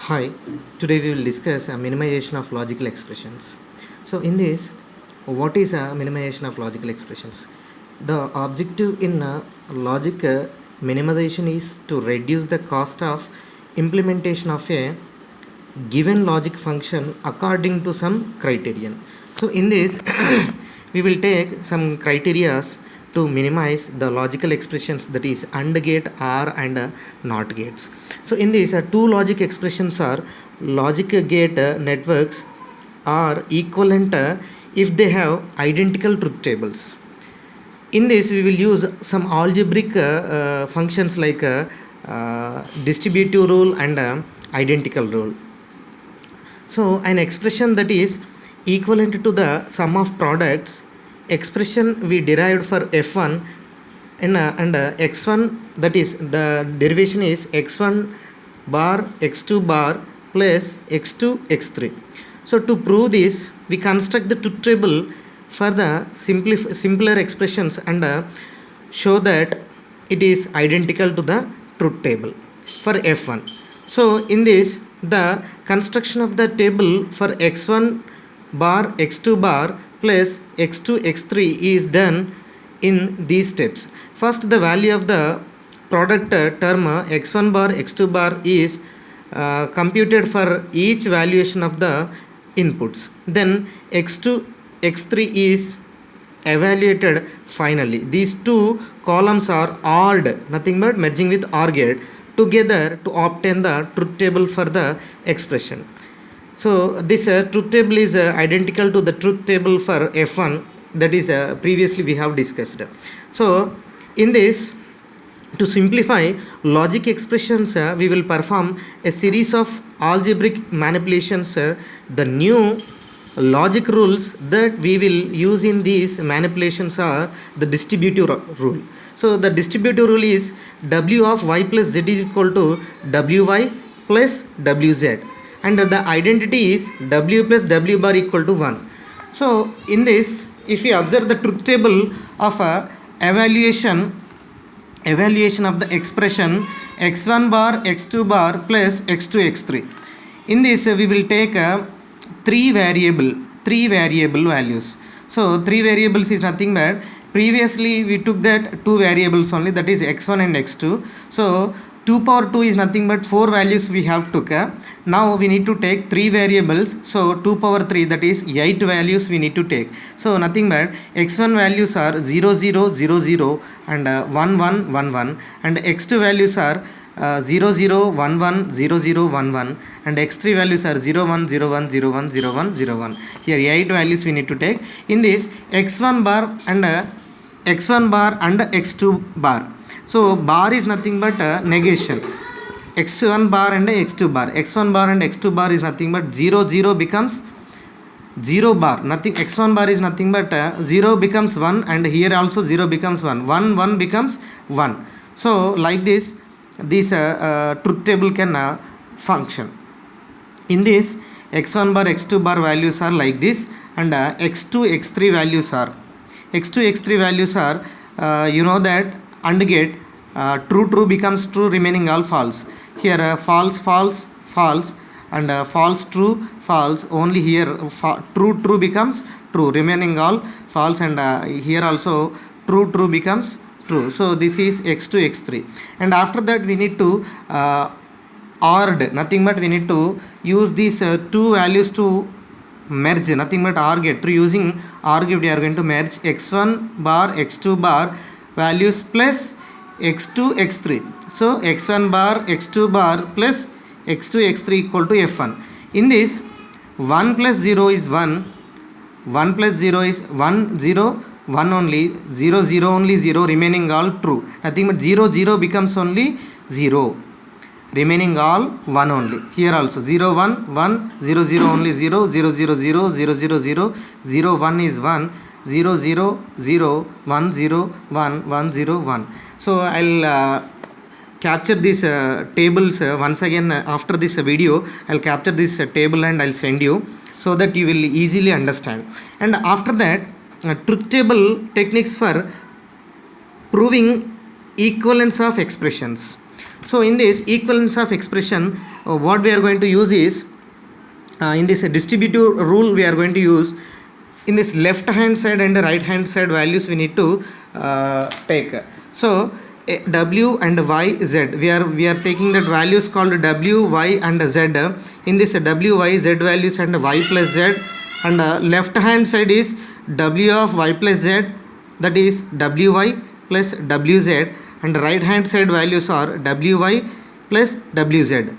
Hi, today we will discuss a minimization of logical expressions. So, in this, what is a minimization of logical expressions? The objective in logic minimization is to reduce the cost of implementation of a given logic function according to some criterion. So, in this, we will take some criterias to minimize the logical expressions, that is AND gate, OR and NOT gates. So in this two logic expressions are logic gate networks are equivalent if they have identical truth tables. In this we will use some algebraic functions like distributive rule and identical rule. So an expression that is equivalent to the sum of products expression we derived for f1 and x1, that is the derivation is x1 bar x2 bar plus x2 x3. So to prove this we construct the truth table for the simpler expressions and show that it is identical to the truth table for f1. So in this the construction of the table for x1 bar x2 bar plus x2 x3 is done in these steps. First, the value of the product term x1 bar x2 bar is computed for each valuation of the inputs. Then x2 x3 is evaluated finally. These two columns are ORed, nothing but merging with OR gate together to obtain the truth table for the expression. So this truth table is identical to the truth table for f1, that is previously we have discussed. So in this, to simplify logic expressions, we will perform a series of algebraic manipulations. The new logic rules that we will use in these manipulations are the distributive rule. So the distributive rule is w of y plus z is equal to wy plus wz, and the identity is w plus w bar equal to 1. So in this, if we observe the truth table of evaluation of the expression x1 bar x2 bar plus x2 x3, in this we will take three variable values. So three variables is nothing but previously we took that two variables only, that is x1 and x2. So 2 power 2 is nothing but 4 values we have took. Now we need to take 3 variables. So 2 power 3, that is 8 values we need to take. So nothing but x1 values are 0 0 0 0 and 1 1 1 1, and x2 values are 0 0 1 1 0 0 1 1, and x3 values are 0 1 0 1 0 1 0 1 0 1. Here 8 values we need to take. In this x1 bar and x2 bar. So bar is nothing but negation. x1 bar and x2 bar. x1 bar and x2 bar is nothing but 0 0 becomes 0 bar. Nothing. x1 bar is nothing but 0 becomes 1, and here also 0 becomes 1. 1 1 becomes 1. So like this truth table can function. In this x1 bar x2 bar values are like this, and x2 x3 values are you know that AND gate true true becomes true, remaining all false. Here false false false and false true false, only here true true becomes true, remaining all false, and here also true true becomes true. So this is x2 x3, and after that we need to ORed, nothing but we need to use these two values to merge, nothing but OR gate. Through using OR gate we are going to merge x1 bar x2 bar values plus x2 x3. So x1 bar x2 bar plus x2 x3 equal to f1. In this 1 plus 0 is 1, 1 plus 0 is 1 0 1 only, 0 0 only 0, remaining all true. Nothing but 0 0 becomes only 0, remaining all 1 only. Here also 0 1 1 0 0 only 0, 0 0 0 0 0 0 0 1 is 1, 0 0 0 1 0 1 1 0 1. So I'll capture these tables once again after this video. I'll capture this table and I'll send you so that you will easily understand. And after that truth table techniques for proving equivalence of expressions. So in this equivalence of expression, what we are going to use is, in this distributive rule we are going to use, in this left hand side and the right hand side values we need to take. So w and y z, we are taking that values called w, y and z. In this w, y, z values and y plus z, and left hand side is w of y plus z, that is wy plus wz, and right hand side values are wy plus wz.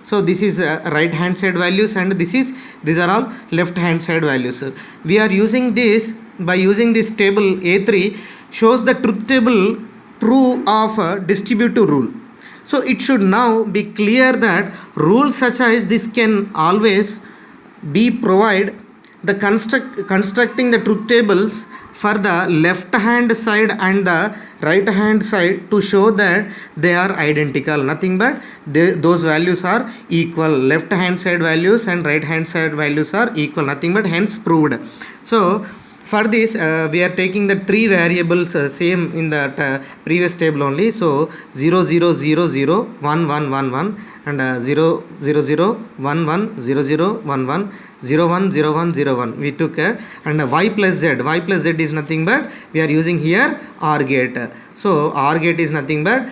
So this is right hand side values, and these are all left hand side values. We are using this, by using this table A3 shows the truth table true of a distributive rule. So it should now be clear that rules such as this can always be provide the constructing the truth tables for the left hand side and the right hand side to show that they are identical, nothing but those values are equal. Left hand side values and right hand side values are equal, nothing but, hence proved. So for this we are taking the three variables same in that previous table only. So 0 0 0 0 1 1 1 1 and 0 0 0 1 1 0 0 1 1 0 1 0 1 0 1 we took, and y plus z is nothing but we are using here OR gate. So OR gate is nothing but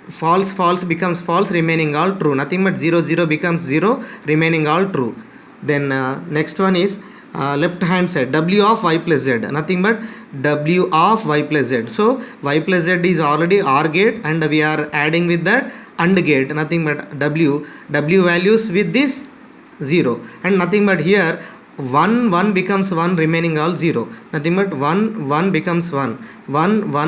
false becomes false, remaining all true, nothing but 0 0 becomes 0, remaining all true. Then next one is left hand side, w of y plus z, nothing but w of y plus z. So y plus z is already OR gate, and we are adding with that AND gate, nothing but w values with this 0, and nothing but here 1 becomes 1, remaining all 0, nothing but 1 becomes 1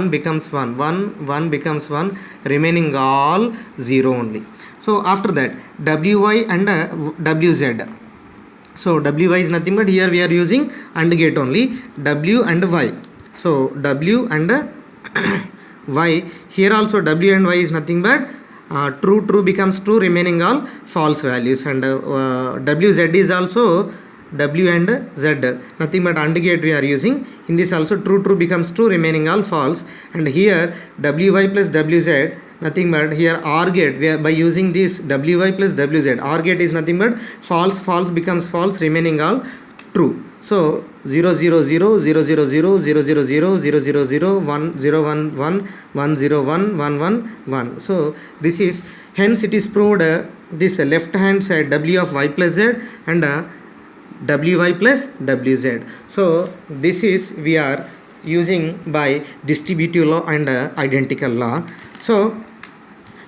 becomes 1 becomes 1, remaining all 0 only. So after that wy and wz. So wy is nothing but here we are using AND gate only, w and y. So w and y, here also w and y is nothing but true becomes true, remaining all false values, and wz is also w and z, nothing but AND gate we are using. In this also true becomes true, remaining all false, and here wy plus wz, nothing but here OR gate, we are by using this wy plus wz. OR gate is nothing but false becomes false, remaining all true. So 0 0 0 0 0 0 0 0 0 0 0 0 1 0 1 1 1 0 1 1 1 1. So this is, hence it is proved this left hand side w of y plus z and wy plus wz. So this is we are using by distributive law and identical law. So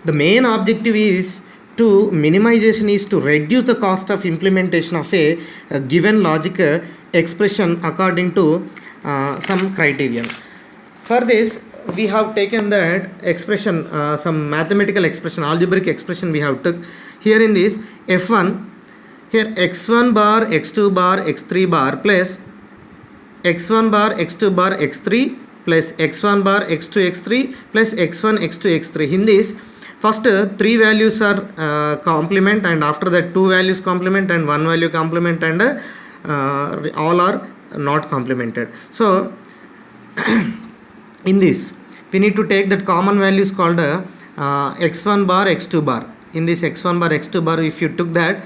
the main objective is to minimization is to reduce the cost of implementation of a given logic expression according to some criterion. For this we have taken that expression, some mathematical expression, algebraic expression we have took here in this f1. Here x1 bar, x2 bar, x3 bar plus x1 bar, x2 bar, x3 plus x1 bar, x2, x3 plus x1, x2, x3. In this first three values are complement, and after that two values complement and one value complement, and all are not complemented. So in this we need to take that common values called x1 bar, x2 bar. In this x1 bar, x2 bar, if you took that,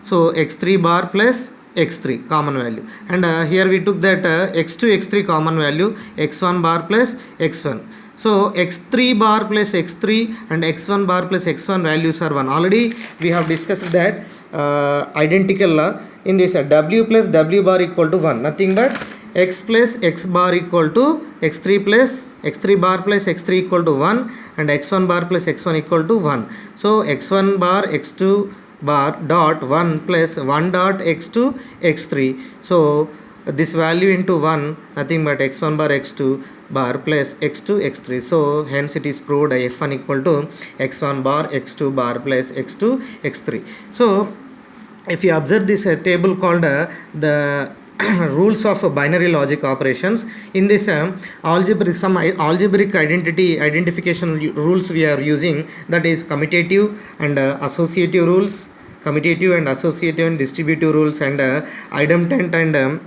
so x3 bar plus x3 common value, and here we took that x2, x3 common value, x1 bar plus x1. So x3 bar plus x3 and x1 bar plus x1 values are 1. Already we have discussed that identical law. In this w plus w bar equal to 1, nothing but x plus x bar equal to x3 plus x3 bar plus x3 equal to 1, and x1 bar plus x1 equal to 1. So x1 bar x2 bar dot 1 plus 1 dot x2 x3. So this value into 1, nothing but x1 bar x2 bar plus x2 x3. So hence it is proved f1 equal to x1 bar x2 bar plus x2 x3. So if you observe this table called the rules of binary logic operations, in this algebraic identification rules we are using, that is commutative and associative rules, commutative and associative and distributive rules, and idempotent and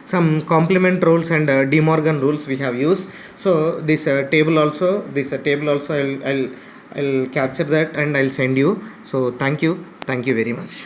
some complement rules and De Morgan rules we have used. So this table also I'll I'll capture that and I'll send you. So thank you very much.